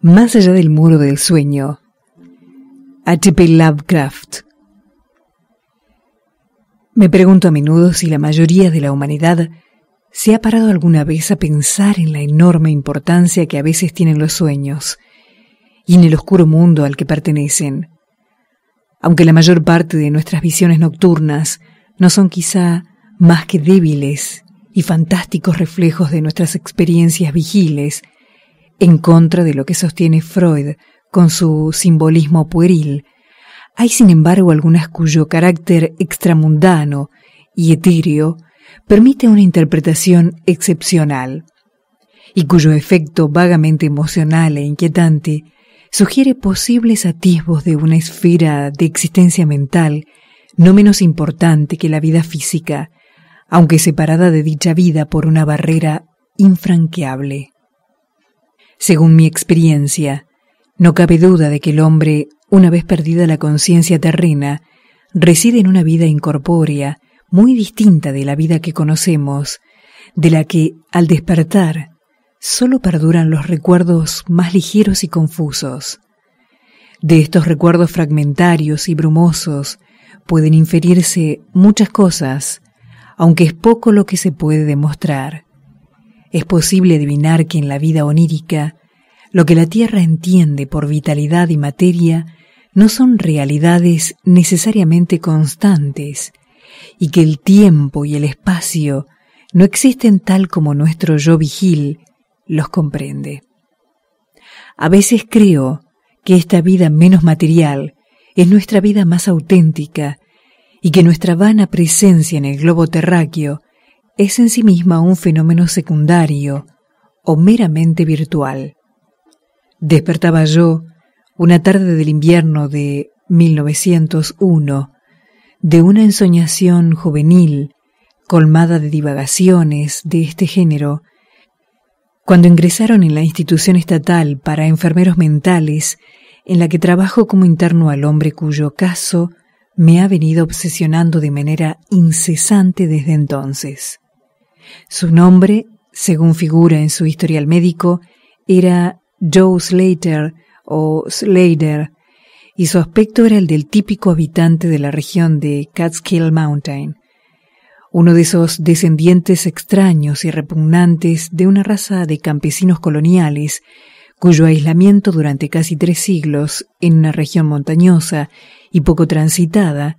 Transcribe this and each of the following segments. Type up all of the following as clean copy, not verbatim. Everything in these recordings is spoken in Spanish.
Más allá del muro del sueño. H.P. Lovecraft. Me pregunto a menudo si la mayoría de la humanidad se ha parado alguna vez a pensar en la enorme importancia que a veces tienen los sueños y en el oscuro mundo al que pertenecen. Aunque la mayor parte de nuestras visiones nocturnas no son quizá más que débiles y fantásticos reflejos de nuestras experiencias vigiles, en contra de lo que sostiene Freud con su simbolismo pueril, hay sin embargo algunas cuyo carácter extramundano y etéreo permite una interpretación excepcional, y cuyo efecto vagamente emocional e inquietante sugiere posibles atisbos de una esfera de existencia mental no menos importante que la vida física, aunque separada de dicha vida por una barrera infranqueable. Según mi experiencia, no cabe duda de que el hombre, una vez perdida la conciencia terrena, reside en una vida incorpórea muy distinta de la vida que conocemos, de la que, al despertar, sólo perduran los recuerdos más ligeros y confusos. De estos recuerdos fragmentarios y brumosos pueden inferirse muchas cosas, aunque es poco lo que se puede demostrar. Es posible adivinar que en la vida onírica, lo que la Tierra entiende por vitalidad y materia no son realidades necesariamente constantes, y que el tiempo y el espacio no existen tal como nuestro yo vigil los comprende. A veces creo que esta vida menos material es nuestra vida más auténtica y que nuestra vana presencia en el globo terráqueo es en sí misma un fenómeno secundario o meramente virtual. Despertaba yo, una tarde del invierno de 1901, de una ensoñación juvenil, colmada de divagaciones de este género, cuando ingresaron en la institución estatal para enfermeros mentales, en la que trabajo como interno al hombre cuyo caso me ha venido obsesionando de manera incesante desde entonces. Su nombre, según figura en su historial médico, era Joe Slater o Slater, y su aspecto era el del típico habitante de la región de Catskill Mountain, uno de esos descendientes extraños y repugnantes de una raza de campesinos coloniales cuyo aislamiento durante casi 3 siglos en una región montañosa y poco transitada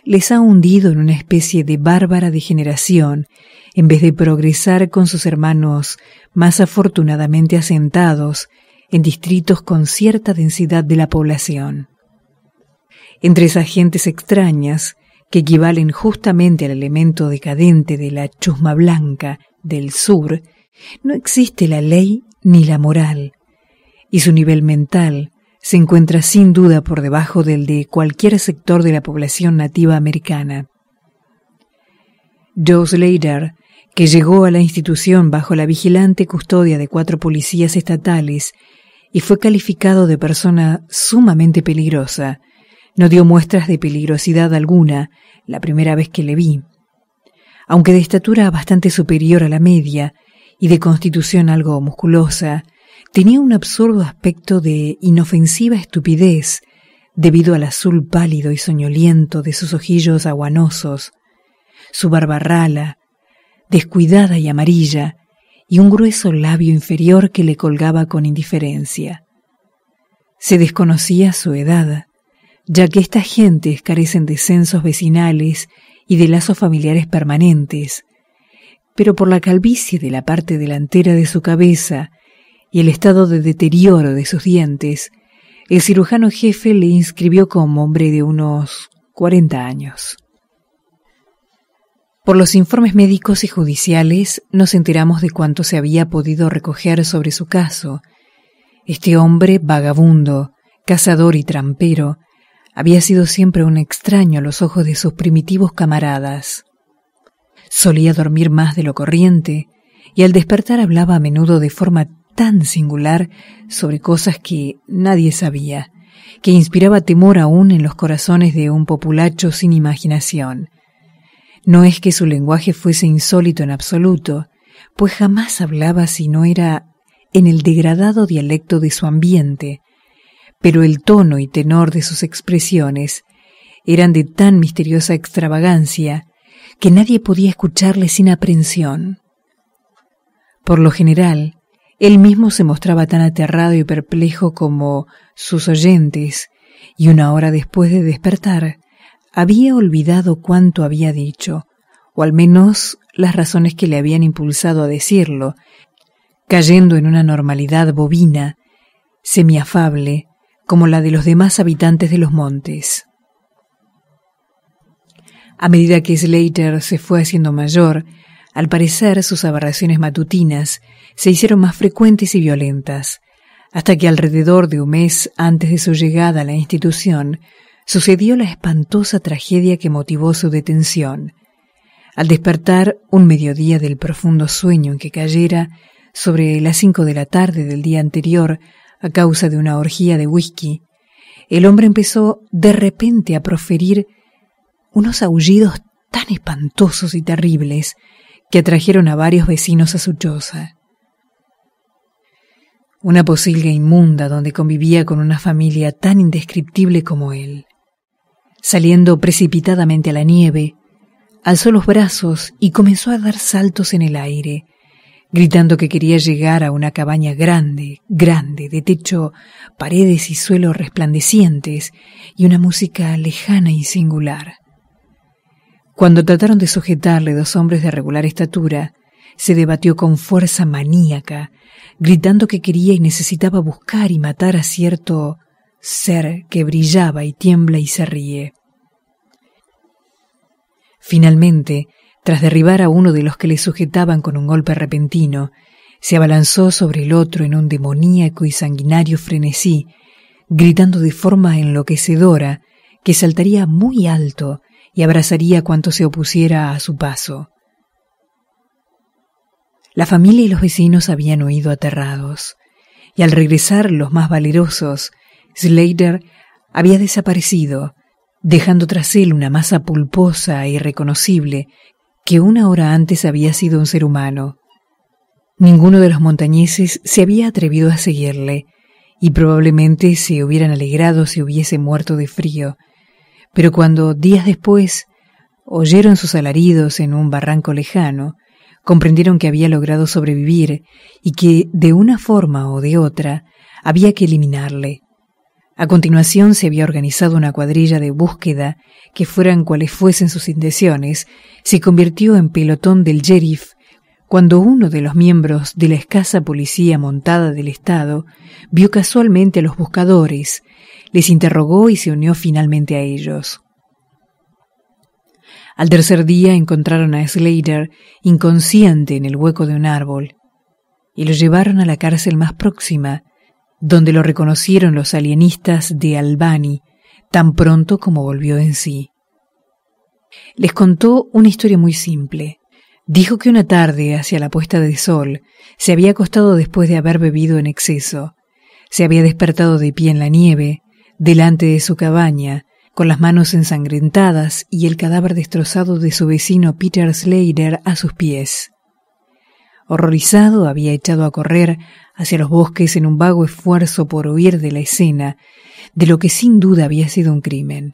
les ha hundido en una especie de bárbara degeneración en vez de progresar con sus hermanos más afortunadamente asentados en distritos con cierta densidad de la población. Entre esas gentes extrañas, que equivalen justamente al elemento decadente de la chusma blanca del sur, no existe la ley ni la moral, y su nivel mental se encuentra sin duda por debajo del de cualquier sector de la población nativa americana. Joe Slater, que llegó a la institución bajo la vigilante custodia de 4 policías estatales y fue calificado de persona sumamente peligrosa, no dio muestras de peligrosidad alguna la primera vez que le vi. Aunque de estatura bastante superior a la media y de constitución algo musculosa, tenía un absurdo aspecto de inofensiva estupidez debido al azul pálido y soñoliento de sus ojillos aguanosos, su barba rala, descuidada y amarilla, y un grueso labio inferior que le colgaba con indiferencia. Se desconocía su edad, ya que estas gentes carecen de censos vecinales y de lazos familiares permanentes, pero por la calvicie de la parte delantera de su cabeza y el estado de deterioro de sus dientes, el cirujano jefe le inscribió como hombre de unos 40 años. Por los informes médicos y judiciales nos enteramos de cuánto se había podido recoger sobre su caso. Este hombre vagabundo, cazador y trampero, había sido siempre un extraño a los ojos de sus primitivos camaradas. Solía dormir más de lo corriente y al despertar hablaba a menudo de forma tan singular sobre cosas que nadie sabía, que inspiraba temor aún en los corazones de un populacho sin imaginación. No es que su lenguaje fuese insólito en absoluto, pues jamás hablaba si no era en el degradado dialecto de su ambiente, pero el tono y tenor de sus expresiones eran de tan misteriosa extravagancia que nadie podía escucharle sin aprensión. Por lo general, él mismo se mostraba tan aterrado y perplejo como sus oyentes, y una hora después de despertar, había olvidado cuánto había dicho, o al menos las razones que le habían impulsado a decirlo, cayendo en una normalidad bovina, semiafable, como la de los demás habitantes de los montes. A medida que Slater se fue haciendo mayor, al parecer sus aberraciones matutinas se hicieron más frecuentes y violentas, hasta que alrededor de un mes antes de su llegada a la institución, sucedió la espantosa tragedia que motivó su detención. Al despertar un mediodía del profundo sueño en que cayera, sobre las 5 de la tarde del día anterior, a causa de una orgía de whisky, el hombre empezó de repente a proferir unos aullidos tan espantosos y terribles que atrajeron a varios vecinos a su choza. Una posilga inmunda donde convivía con una familia tan indescriptible como él. Saliendo precipitadamente a la nieve, alzó los brazos y comenzó a dar saltos en el aire, gritando que quería llegar a una cabaña grande, de techo, paredes y suelos resplandecientes y una música lejana y singular. Cuando trataron de sujetarle 2 hombres de regular estatura, se debatió con fuerza maníaca, gritando que quería y necesitaba buscar y matar a cierto ser que brillaba y tiembla y se ríe. Finalmente, tras derribar a uno de los que le sujetaban con un golpe repentino, se abalanzó sobre el otro en un demoníaco y sanguinario frenesí, gritando de forma enloquecedora que saltaría muy alto y abrazaría cuanto se opusiera a su paso. La familia y los vecinos habían huido aterrados, y al regresar los más valerosos, Slater había desaparecido, dejando tras él una masa pulposa e irreconocible que una hora antes había sido un ser humano. Ninguno de los montañeses se había atrevido a seguirle, y probablemente se hubieran alegrado si hubiese muerto de frío, pero cuando, días después, oyeron sus alaridos en un barranco lejano, comprendieron que había logrado sobrevivir y que, de una forma o de otra, había que eliminarle. A continuación se había organizado una cuadrilla de búsqueda que, fueran cuales fuesen sus intenciones, se convirtió en pelotón del sheriff cuando uno de los miembros de la escasa policía montada del estado vio casualmente a los buscadores, les interrogó y se unió finalmente a ellos. Al tercer día encontraron a Slater inconsciente en el hueco de un árbol y lo llevaron a la cárcel más próxima, donde lo reconocieron los alienistas de Albany tan pronto como volvió en sí. Les contó una historia muy simple. Dijo que una tarde, hacia la puesta de sol, se había acostado después de haber bebido en exceso. Se había despertado de pie en la nieve, delante de su cabaña, con las manos ensangrentadas y el cadáver destrozado de su vecino Peter Slater a sus pies. Horrorizado, había echado a correr hacia los bosques en un vago esfuerzo por huir de la escena de lo que sin duda había sido un crimen.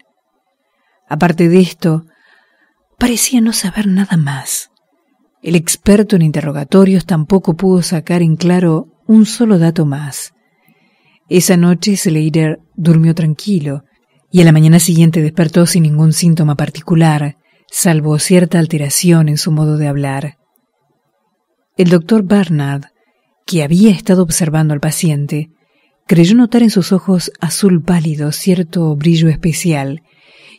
Aparte de esto, parecía no saber nada más. El experto en interrogatorios tampoco pudo sacar en claro un solo dato más. Esa noche Slater durmió tranquilo y a la mañana siguiente despertó sin ningún síntoma particular, salvo cierta alteración en su modo de hablar. El doctor Barnard, que había estado observando al paciente, creyó notar en sus ojos azul pálido cierto brillo especial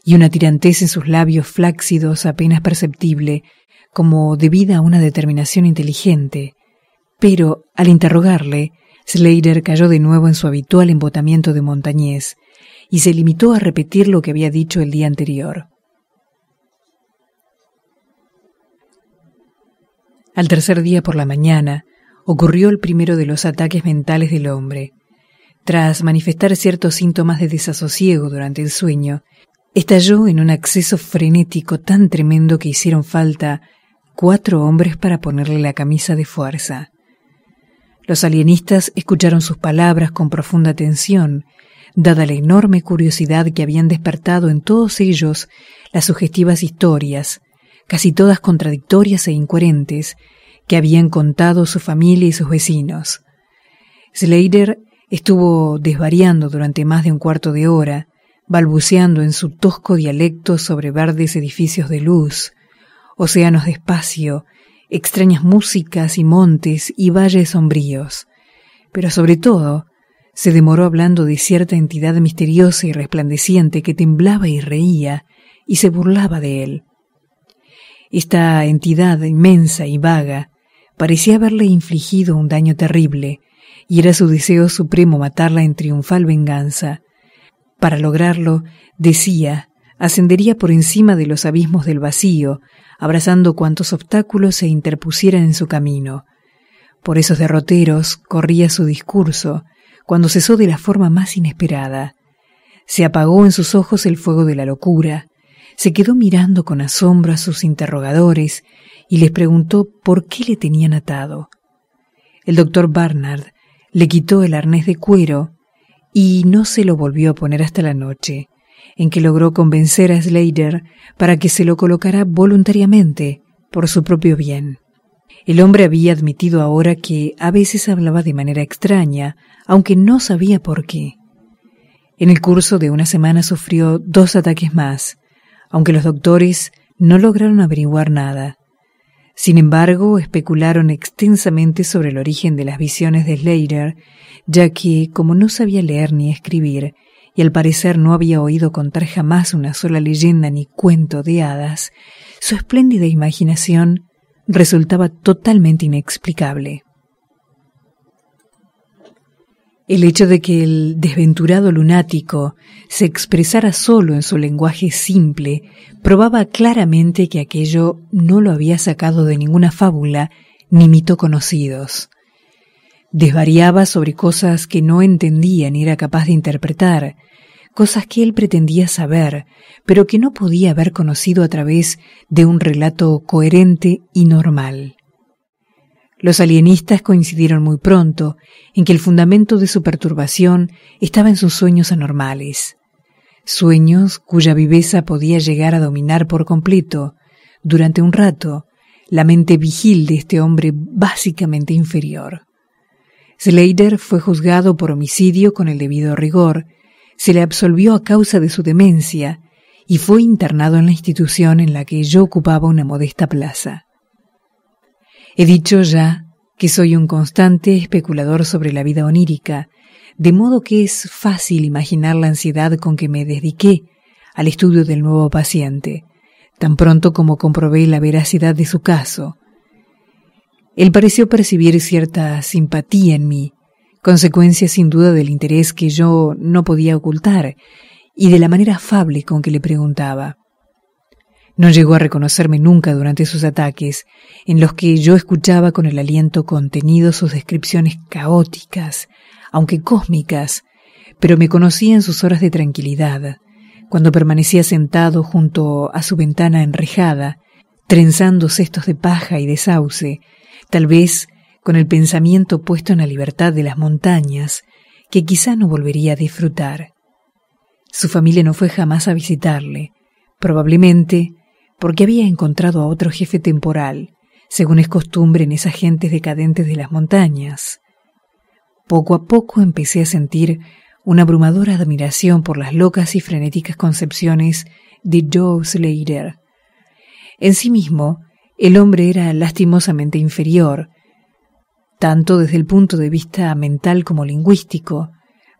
y una tirantez en sus labios flácidos apenas perceptible, como debida a una determinación inteligente. Pero, al interrogarle, Slater cayó de nuevo en su habitual embotamiento de montañés y se limitó a repetir lo que había dicho el día anterior. Al tercer día por la mañana ocurrió el primero de los ataques mentales del hombre. Tras manifestar ciertos síntomas de desasosiego durante el sueño, estalló en un acceso frenético tan tremendo que hicieron falta 4 hombres para ponerle la camisa de fuerza. Los alienistas escucharon sus palabras con profunda atención, dada la enorme curiosidad que habían despertado en todos ellos las sugestivas historias, casi todas contradictorias e incoherentes, que habían contado su familia y sus vecinos. Slater estuvo desvariando durante más de un cuarto de hora, balbuceando en su tosco dialecto sobre verdes edificios de luz, océanos de espacio, extrañas músicas y montes y valles sombríos, pero sobre todo se demoró hablando de cierta entidad misteriosa y resplandeciente que temblaba y reía y se burlaba de él. Esta entidad inmensa y vaga parecía haberle infligido un daño terrible, y era su deseo supremo matarla en triunfal venganza. Para lograrlo, decía, ascendería por encima de los abismos del vacío, abrazando cuantos obstáculos se interpusieran en su camino. Por esos derroteros corría su discurso, cuando cesó de la forma más inesperada. Se apagó en sus ojos el fuego de la locura, se quedó mirando con asombro a sus interrogadores y les preguntó por qué le tenían atado. El doctor Barnard le quitó el arnés de cuero y no se lo volvió a poner hasta la noche, en que logró convencer a Slater para que se lo colocara voluntariamente por su propio bien. El hombre había admitido ahora que a veces hablaba de manera extraña, aunque no sabía por qué. En el curso de una semana sufrió 2 ataques más, aunque los doctores no lograron averiguar nada. Sin embargo, especularon extensamente sobre el origen de las visiones de Slater, ya que, como no sabía leer ni escribir, y al parecer no había oído contar jamás una sola leyenda ni cuento de hadas, su espléndida imaginación resultaba totalmente inexplicable. El hecho de que el desventurado lunático se expresara solo en su lenguaje simple probaba claramente que aquello no lo había sacado de ninguna fábula ni mito conocidos. Desvariaba sobre cosas que no entendía ni era capaz de interpretar, cosas que él pretendía saber, pero que no podía haber conocido a través de un relato coherente y normal. Los alienistas coincidieron muy pronto en que el fundamento de su perturbación estaba en sus sueños anormales, sueños cuya viveza podía llegar a dominar por completo, durante un rato, la mente vigil de este hombre básicamente inferior. Slater fue juzgado por homicidio con el debido rigor, se le absolvió a causa de su demencia y fue internado en la institución en la que yo ocupaba una modesta plaza. He dicho ya que soy un constante especulador sobre la vida onírica, de modo que es fácil imaginar la ansiedad con que me dediqué al estudio del nuevo paciente, tan pronto como comprobé la veracidad de su caso. Él pareció percibir cierta simpatía en mí, consecuencia sin duda del interés que yo no podía ocultar y de la manera afable con que le preguntaba. No llegó a reconocerme nunca durante sus ataques, en los que yo escuchaba con el aliento contenido sus descripciones caóticas, aunque cósmicas, pero me conocía en sus horas de tranquilidad, cuando permanecía sentado junto a su ventana enrejada, trenzando cestos de paja y de sauce, tal vez con el pensamiento puesto en la libertad de las montañas, que quizá no volvería a disfrutar. Su familia no fue jamás a visitarle, probablemente porque había encontrado a otro jefe temporal, según es costumbre en esas gentes decadentes de las montañas. Poco a poco empecé a sentir una abrumadora admiración por las locas y frenéticas concepciones de Joe Slater. En sí mismo, el hombre era lastimosamente inferior, tanto desde el punto de vista mental como lingüístico,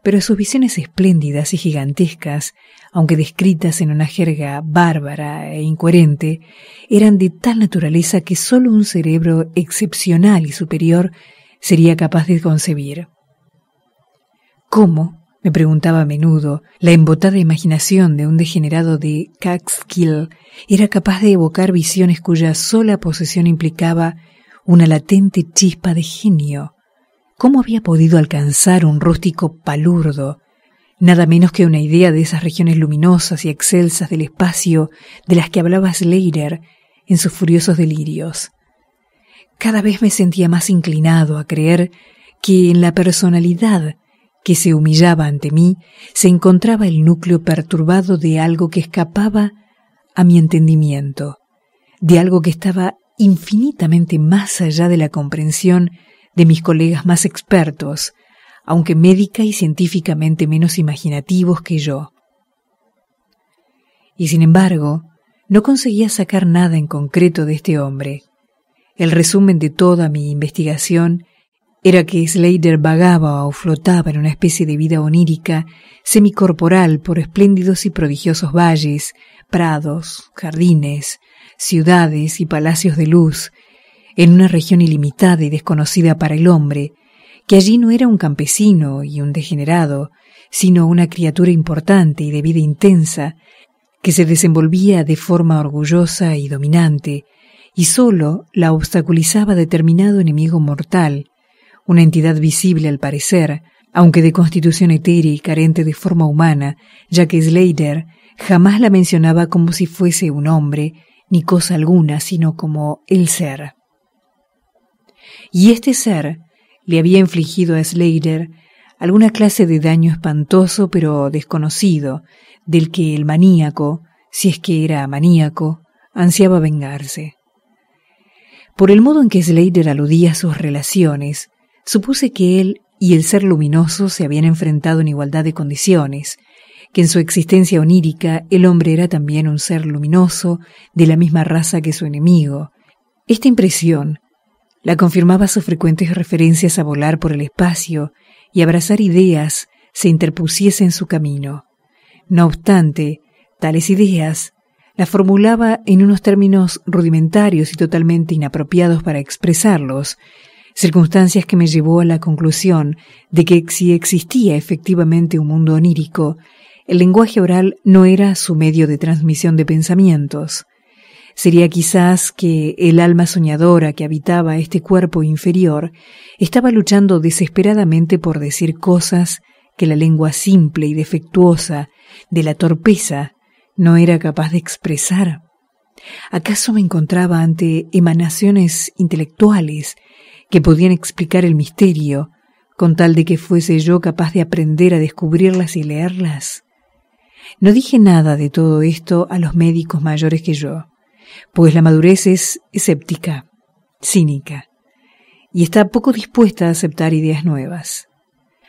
pero sus visiones espléndidas y gigantescas, aunque descritas en una jerga bárbara e incoherente, eran de tal naturaleza que sólo un cerebro excepcional y superior sería capaz de concebir. ¿Cómo, me preguntaba a menudo, la embotada imaginación de un degenerado de Catskill era capaz de evocar visiones cuya sola posesión implicaba una latente chispa de genio? ¿Cómo había podido alcanzar un rústico palurdo nada menos que una idea de esas regiones luminosas y excelsas del espacio de las que hablaba Slater en sus furiosos delirios? Cada vez me sentía más inclinado a creer que en la personalidad que se humillaba ante mí se encontraba el núcleo perturbado de algo que escapaba a mi entendimiento, de algo que estaba infinitamente más allá de la comprensión de mis colegas más expertos, aunque médica y científicamente menos imaginativos que yo. Y sin embargo, no conseguía sacar nada en concreto de este hombre. El resumen de toda mi investigación era que Slater vagaba o flotaba en una especie de vida onírica, semicorporal por espléndidos y prodigiosos valles, prados, jardines, ciudades y palacios de luz, en una región ilimitada y desconocida para el hombre, que allí no era un campesino y un degenerado, sino una criatura importante y de vida intensa, que se desenvolvía de forma orgullosa y dominante, y sólo la obstaculizaba determinado enemigo mortal, una entidad visible al parecer, aunque de constitución etérea y carente de forma humana, ya que Slater jamás la mencionaba como si fuese un hombre, ni cosa alguna, sino como el ser. Y este ser le había infligido a Slater alguna clase de daño espantoso pero desconocido, del que el maníaco, si es que era maníaco, ansiaba vengarse. Por el modo en que Slater aludía a sus relaciones, supuse que él y el ser luminoso se habían enfrentado en igualdad de condiciones, que en su existencia onírica el hombre era también un ser luminoso de la misma raza que su enemigo. Esta impresión la confirmaba sus frecuentes referencias a volar por el espacio y abrazar ideas se interpusiese en su camino. No obstante, tales ideas las formulaba en unos términos rudimentarios y totalmente inapropiados para expresarlos, circunstancias que me llevó a la conclusión de que si existía efectivamente un mundo onírico, el lenguaje oral no era su medio de transmisión de pensamientos. Sería quizás que el alma soñadora que habitaba este cuerpo inferior estaba luchando desesperadamente por decir cosas que la lengua simple y defectuosa de la torpeza no era capaz de expresar. ¿Acaso me encontraba ante emanaciones intelectuales que podían explicar el misterio, con tal de que fuese yo capaz de aprender a descubrirlas y leerlas? No dije nada de todo esto a los médicos mayores que yo, pues la madurez es escéptica, cínica, y está poco dispuesta a aceptar ideas nuevas.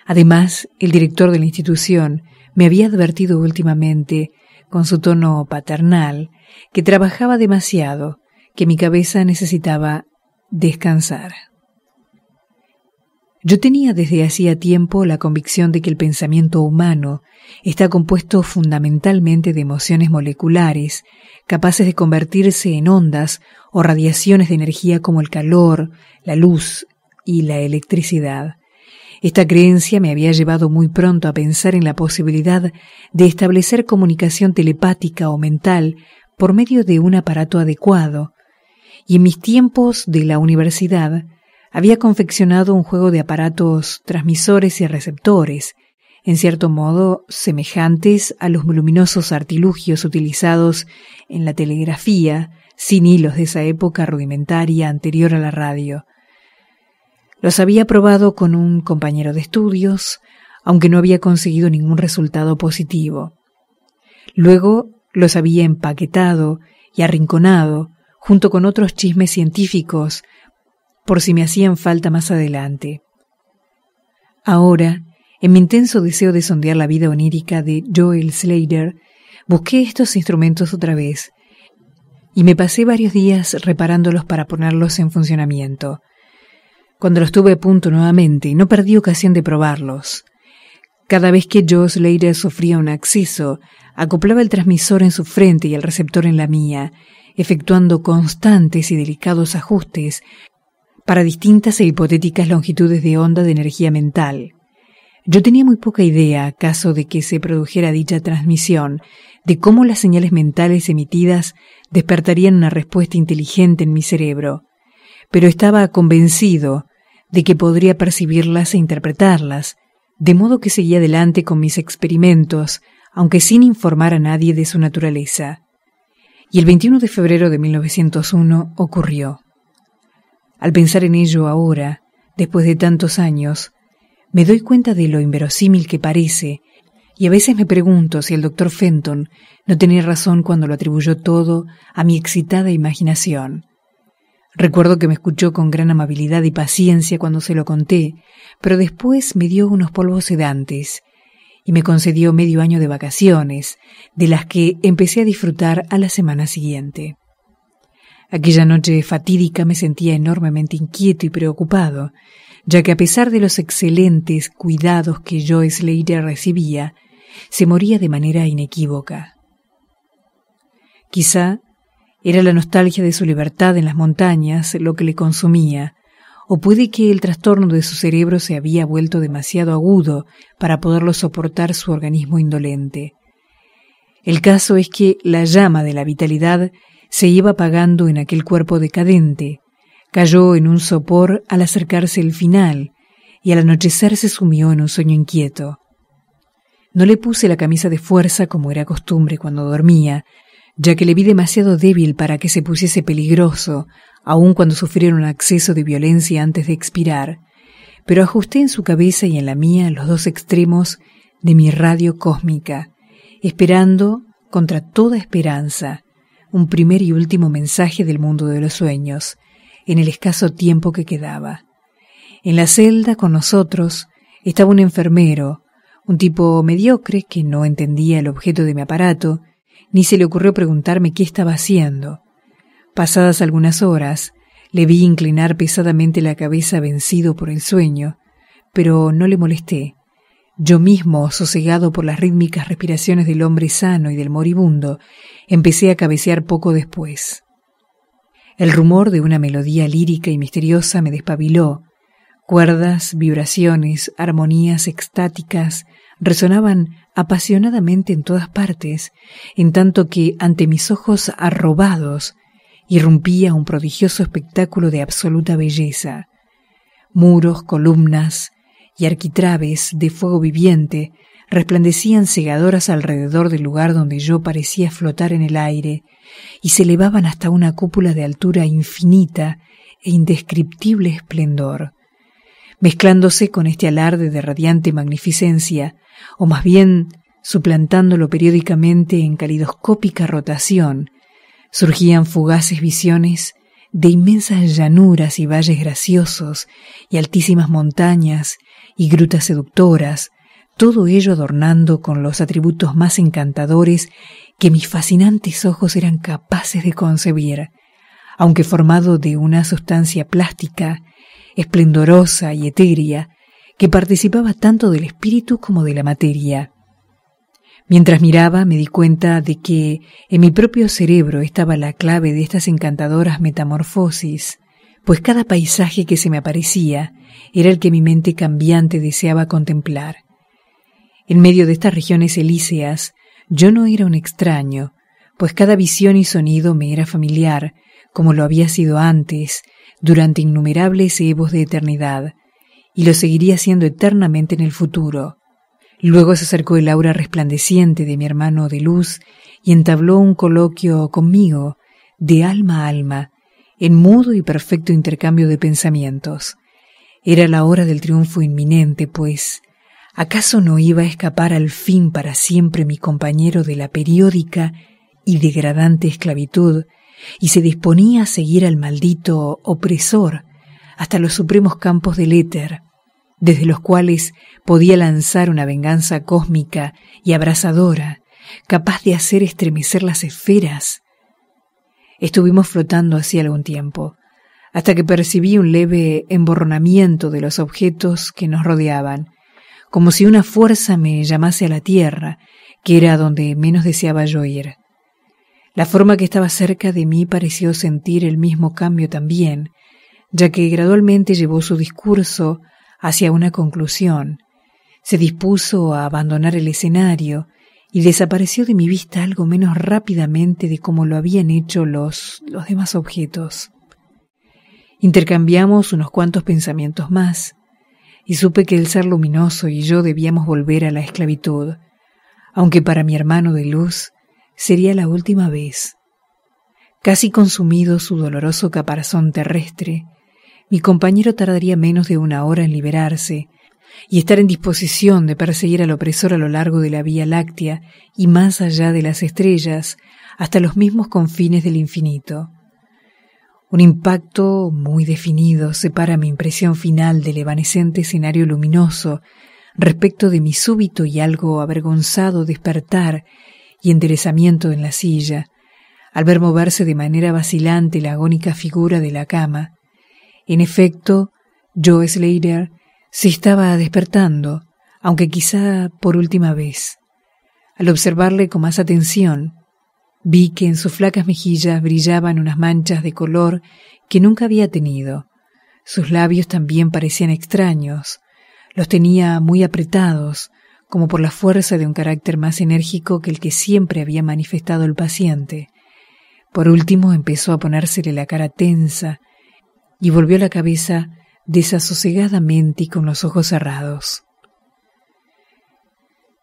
Además, el director de la institución me había advertido últimamente, con su tono paternal, que trabajaba demasiado, que mi cabeza necesitaba descansar. Yo tenía desde hacía tiempo la convicción de que el pensamiento humano está compuesto fundamentalmente de emociones moleculares, capaces de convertirse en ondas o radiaciones de energía como el calor, la luz y la electricidad. Esta creencia me había llevado muy pronto a pensar en la posibilidad de establecer comunicación telepática o mental por medio de un aparato adecuado, y en mis tiempos de la universidad había confeccionado un juego de aparatos transmisores y receptores, en cierto modo semejantes a los voluminosos artilugios utilizados en la telegrafía, sin hilos de esa época rudimentaria anterior a la radio. Los había probado con un compañero de estudios, aunque no había conseguido ningún resultado positivo. Luego los había empaquetado y arrinconado junto con otros chismes científicos por si me hacían falta más adelante. Ahora, en mi intenso deseo de sondear la vida onírica de Joel Slater, busqué estos instrumentos otra vez y me pasé varios días reparándolos para ponerlos en funcionamiento. Cuando los tuve a punto nuevamente, no perdí ocasión de probarlos. Cada vez que Joe Slater sufría un acceso, acoplaba el transmisor en su frente y el receptor en la mía, efectuando constantes y delicados ajustes para distintas e hipotéticas longitudes de onda de energía mental. Yo tenía muy poca idea, caso de que se produjera dicha transmisión, de cómo las señales mentales emitidas despertarían una respuesta inteligente en mi cerebro, pero estaba convencido de que podría percibirlas e interpretarlas, de modo que seguía adelante con mis experimentos, aunque sin informar a nadie de su naturaleza. Y el 21 de febrero de 1901 ocurrió. Al pensar en ello ahora, Después de tantos años, me doy cuenta de lo inverosímil que parece, y a veces me pregunto si el doctor Fenton no tenía razón cuando lo atribuyó todo a mi excitada imaginación. Recuerdo que me escuchó con gran amabilidad y paciencia cuando se lo conté, pero después me dio unos polvos sedantes y me concedió medio año de vacaciones, de las que empecé a disfrutar a la semana siguiente. Aquella noche fatídica me sentía enormemente inquieto y preocupado, ya que a pesar de los excelentes cuidados que Joe Slater recibía, se moría de manera inequívoca. Quizá era la nostalgia de su libertad en las montañas lo que le consumía, o puede que el trastorno de su cerebro se había vuelto demasiado agudo para poderlo soportar su organismo indolente. El caso es que la llama de la vitalidad se iba apagando en aquel cuerpo decadente, cayó en un sopor al acercarse el final y al anochecer se sumió en un sueño inquieto. No le puse la camisa de fuerza como era costumbre cuando dormía, ya que le vi demasiado débil para que se pusiese peligroso, aun cuando sufriera un acceso de violencia antes de expirar, pero ajusté en su cabeza y en la mía los dos extremos de mi radio cósmica, esperando, contra toda esperanza, un primer y último mensaje del mundo de los sueños, en el escaso tiempo que quedaba. En la celda con nosotros estaba un enfermero, un tipo mediocre que no entendía el objeto de mi aparato, ni se le ocurrió preguntarme qué estaba haciendo. Pasadas algunas horas, le vi inclinar pesadamente la cabeza vencido por el sueño, pero no le molesté. Yo mismo, sosegado por las rítmicas respiraciones del hombre sano y del moribundo, empecé a cabecear poco después. El rumor de una melodía lírica y misteriosa me despabiló. Cuerdas, vibraciones, armonías extáticas resonaban apasionadamente en todas partes, en tanto que ante mis ojos arrobados irrumpía un prodigioso espectáculo de absoluta belleza. Muros, columnas y arquitrabes de fuego viviente resplandecían cegadoras alrededor del lugar donde yo parecía flotar en el aire y se elevaban hasta una cúpula de altura infinita e indescriptible esplendor. Mezclándose con este alarde de radiante magnificencia, o más bien suplantándolo periódicamente en calidoscópica rotación, surgían fugaces visiones de inmensas llanuras y valles graciosos y altísimas montañas y grutas seductoras, todo ello adornando con los atributos más encantadores que mis fascinantes ojos eran capaces de concebir, aunque formado de una sustancia plástica, esplendorosa y etérea, que participaba tanto del espíritu como de la materia. Mientras miraba me di cuenta de que en mi propio cerebro estaba la clave de estas encantadoras metamorfosis, pues cada paisaje que se me aparecía era el que mi mente cambiante deseaba contemplar. En medio de estas regiones elíseas yo no era un extraño, pues cada visión y sonido me era familiar, como lo había sido antes, durante innumerables evos de eternidad, y lo seguiría siendo eternamente en el futuro. Luego se acercó el aura resplandeciente de mi hermano de luz y entabló un coloquio conmigo, de alma a alma, en mudo y perfecto intercambio de pensamientos. Era la hora del triunfo inminente, pues, ¿acaso no iba a escapar al fin para siempre mi compañero de la periódica y degradante esclavitud, y se disponía a seguir al maldito opresor hasta los supremos campos del éter, desde los cuales podía lanzar una venganza cósmica y abrasadora, capaz de hacer estremecer las esferas? Estuvimos flotando así algún tiempo, hasta que percibí un leve emborronamiento de los objetos que nos rodeaban, como si una fuerza me llamase a la tierra, que era donde menos deseaba yo ir. La forma que estaba cerca de mí pareció sentir el mismo cambio también, ya que gradualmente llevó su discurso hacia una conclusión. Se dispuso a abandonar el escenario y desapareció de mi vista algo menos rápidamente de como lo habían hecho los demás objetos. Intercambiamos unos cuantos pensamientos más, y supe que el ser luminoso y yo debíamos volver a la esclavitud, aunque para mi hermano de luz sería la última vez. Casi consumido su doloroso caparazón terrestre, mi compañero tardaría menos de 1 hora en liberarse y estar en disposición de perseguir al opresor a lo largo de la Vía Láctea y más allá de las estrellas, hasta los mismos confines del infinito. Un impacto muy definido separa mi impresión final del evanescente escenario luminoso respecto de mi súbito y algo avergonzado despertar y enderezamiento en la silla, al ver moverse de manera vacilante la agónica figura de la cama. En efecto, Joe Slater se estaba despertando, aunque quizá por última vez. Al observarle con más atención, vi que en sus flacas mejillas brillaban unas manchas de color que nunca había tenido. Sus labios también parecían extraños. Los tenía muy apretados, como por la fuerza de un carácter más enérgico que el que siempre había manifestado el paciente. Por último empezó a ponérsele la cara tensa y volvió la cabeza desasosegadamente y con los ojos cerrados.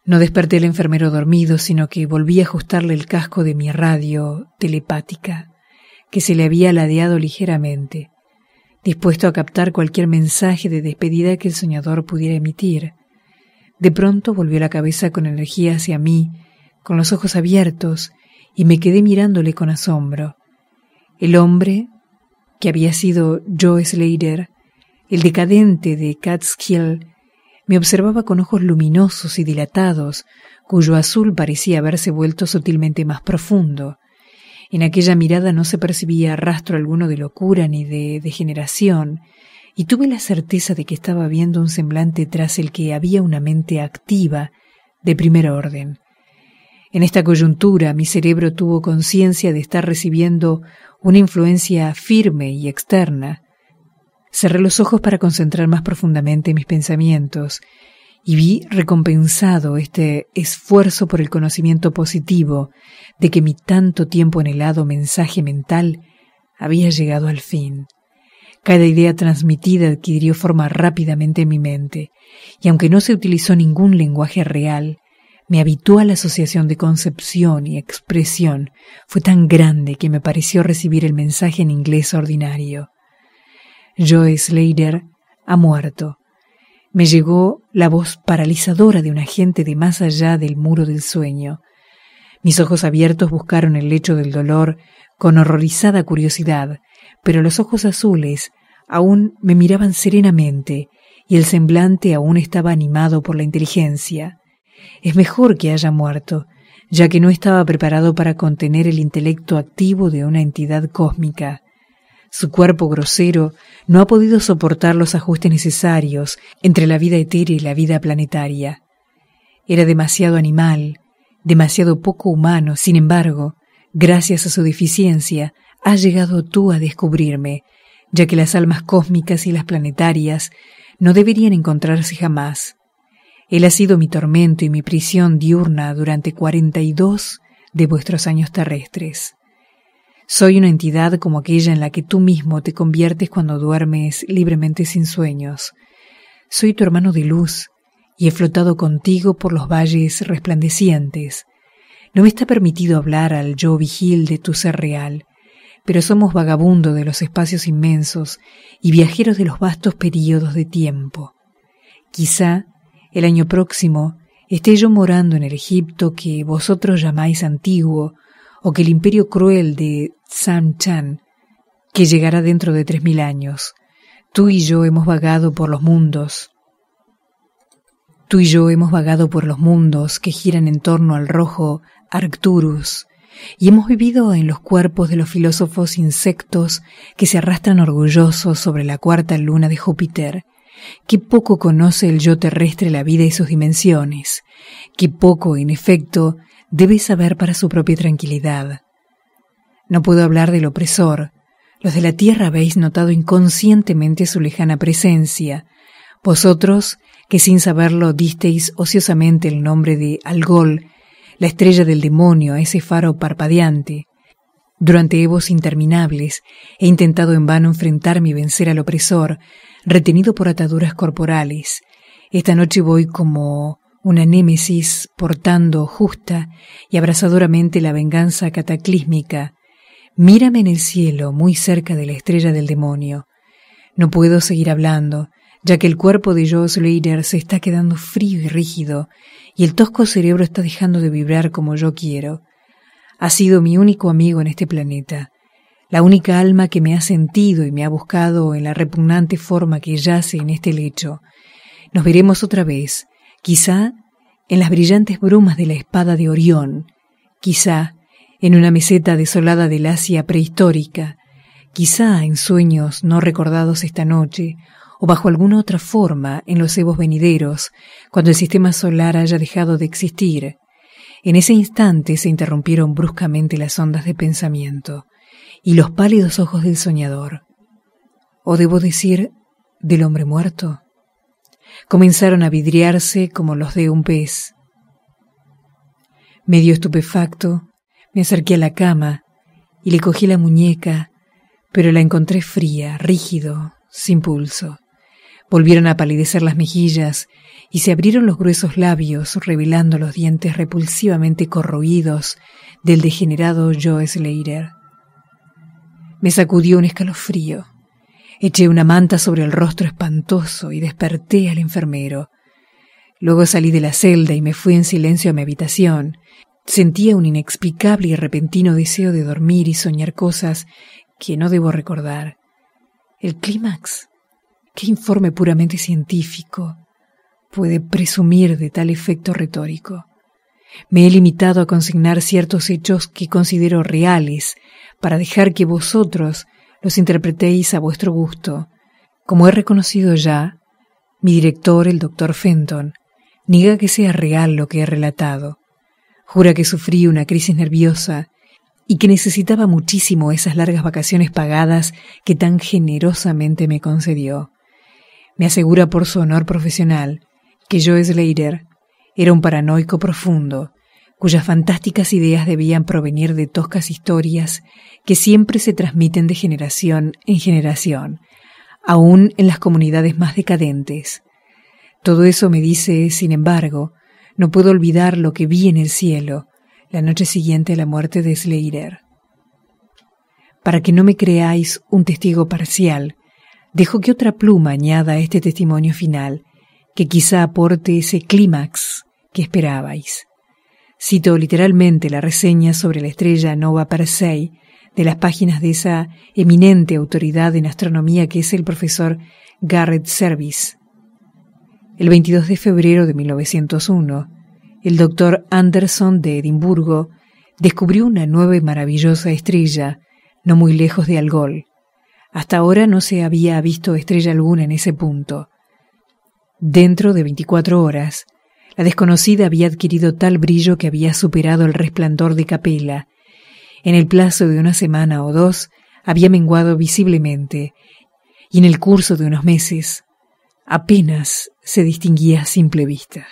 No desperté al enfermero dormido, sino que volví a ajustarle el casco de mi radio telepática, que se le había ladeado ligeramente, dispuesto a captar cualquier mensaje de despedida que el soñador pudiera emitir. De pronto volvió la cabeza con energía hacia mí, con los ojos abiertos, y me quedé mirándole con asombro. El hombre, que había sido Joe Slater, el decadente de Catskill, me observaba con ojos luminosos y dilatados, cuyo azul parecía haberse vuelto sutilmente más profundo. En aquella mirada no se percibía rastro alguno de locura ni de degeneración, y tuve la certeza de que estaba viendo un semblante tras el que había una mente activa de primer orden. En esta coyuntura mi cerebro tuvo conciencia de estar recibiendo una influencia firme y externa. Cerré los ojos para concentrar más profundamente mis pensamientos y vi recompensado este esfuerzo por el conocimiento positivo de que mi tanto tiempo anhelado mensaje mental había llegado al fin. Cada idea transmitida adquirió forma rápidamente en mi mente, y aunque no se utilizó ningún lenguaje real, mi habitual asociación de concepción y expresión fue tan grande que me pareció recibir el mensaje en inglés ordinario. Joe Slater ha muerto. Me llegó la voz paralizadora de un agente de más allá del muro del sueño. Mis ojos abiertos buscaron el lecho del dolor con horrorizada curiosidad, pero los ojos azules aún me miraban serenamente y el semblante aún estaba animado por la inteligencia. Es mejor que haya muerto, ya que no estaba preparado para contener el intelecto activo de una entidad cósmica. Su cuerpo grosero no ha podido soportar los ajustes necesarios entre la vida etérea y la vida planetaria. Era demasiado animal, demasiado poco humano. Sin embargo, gracias a su deficiencia, has llegado tú a descubrirme, ya que las almas cósmicas y las planetarias no deberían encontrarse jamás. Él ha sido mi tormento y mi prisión diurna durante 42 de vuestros años terrestres. Soy una entidad como aquella en la que tú mismo te conviertes cuando duermes libremente sin sueños. Soy tu hermano de luz y he flotado contigo por los valles resplandecientes. No me está permitido hablar al yo vigil de tu ser real, pero somos vagabundos de los espacios inmensos y viajeros de los vastos períodos de tiempo. Quizá el año próximo esté yo morando en el Egipto que vosotros llamáis antiguo, o que el imperio cruel de Sam-Chan, que llegará dentro de 3000 años. Tú y yo hemos vagado por los mundos. Tú y yo hemos vagado por los mundos que giran en torno al rojo Arcturus, y hemos vivido en los cuerpos de los filósofos insectos que se arrastran orgullosos sobre la cuarta luna de Júpiter. Qué poco conoce el yo terrestre la vida y sus dimensiones. Qué poco, en efecto, debe saber para su propia tranquilidad. No puedo hablar del opresor. Los de la tierra habéis notado inconscientemente su lejana presencia. Vosotros, que sin saberlo disteis ociosamente el nombre de Algol, la estrella del demonio, a ese faro parpadeante. Durante evos interminables he intentado en vano enfrentarme y vencer al opresor, retenido por ataduras corporales. Esta noche voy como una némesis portando justa y abrasadoramente la venganza cataclísmica. Mírame en el cielo, muy cerca de la estrella del demonio. No puedo seguir hablando, ya que el cuerpo de Joe Slater se está quedando frío y rígido, y el tosco cerebro está dejando de vibrar como yo quiero. Ha sido mi único amigo en este planeta, la única alma que me ha sentido y me ha buscado en la repugnante forma que yace en este lecho. Nos veremos otra vez, quizá en las brillantes brumas de la espada de Orión, quizá en una meseta desolada del Asia prehistórica, quizá en sueños no recordados esta noche, o bajo alguna otra forma en los evos venideros, cuando el sistema solar haya dejado de existir. En ese instante se interrumpieron bruscamente las ondas de pensamiento y los pálidos ojos del soñador, o debo decir, del hombre muerto, comenzaron a vidriarse como los de un pez. Medio estupefacto, me acerqué a la cama y le cogí la muñeca, pero la encontré fría, rígido, sin pulso. Volvieron a palidecer las mejillas y se abrieron los gruesos labios, revelando los dientes repulsivamente corroídos del degenerado Joe Slater. Me sacudió un escalofrío. Eché una manta sobre el rostro espantoso y desperté al enfermero. Luego salí de la celda y me fui en silencio a mi habitación. Sentía un inexplicable y repentino deseo de dormir y soñar cosas que no debo recordar. ¿El clímax? ¿Qué informe puramente científico puede presumir de tal efecto retórico? Me he limitado a consignar ciertos hechos que considero reales para dejar que vosotros los interpretéis a vuestro gusto. Como he reconocido ya, mi director, el Dr. Fenton, niega que sea real lo que he relatado. Jura que sufrí una crisis nerviosa y que necesitaba muchísimo esas largas vacaciones pagadas que tan generosamente me concedió. Me asegura por su honor profesional que Joe Slater era un paranoico profundo, cuyas fantásticas ideas debían provenir de toscas historias que siempre se transmiten de generación en generación, aún en las comunidades más decadentes. Todo eso me dice, sin embargo, no puedo olvidar lo que vi en el cielo la noche siguiente a la muerte de Slater. Para que no me creáis un testigo parcial, dejo que otra pluma añada a este testimonio final, que quizá aporte ese clímax que esperabais. Cito literalmente la reseña sobre la estrella Nova Persei de las páginas de esa eminente autoridad en astronomía que es el profesor Garrett Serviss. El 22 de febrero de 1901, el doctor Anderson de Edimburgo descubrió una nueva y maravillosa estrella, no muy lejos de Algol. Hasta ahora no se había visto estrella alguna en ese punto. Dentro de 24 horas, la desconocida había adquirido tal brillo que había superado el resplandor de Capella. En el plazo de una semana o dos había menguado visiblemente, y en el curso de unos meses apenas se distinguía a simple vista.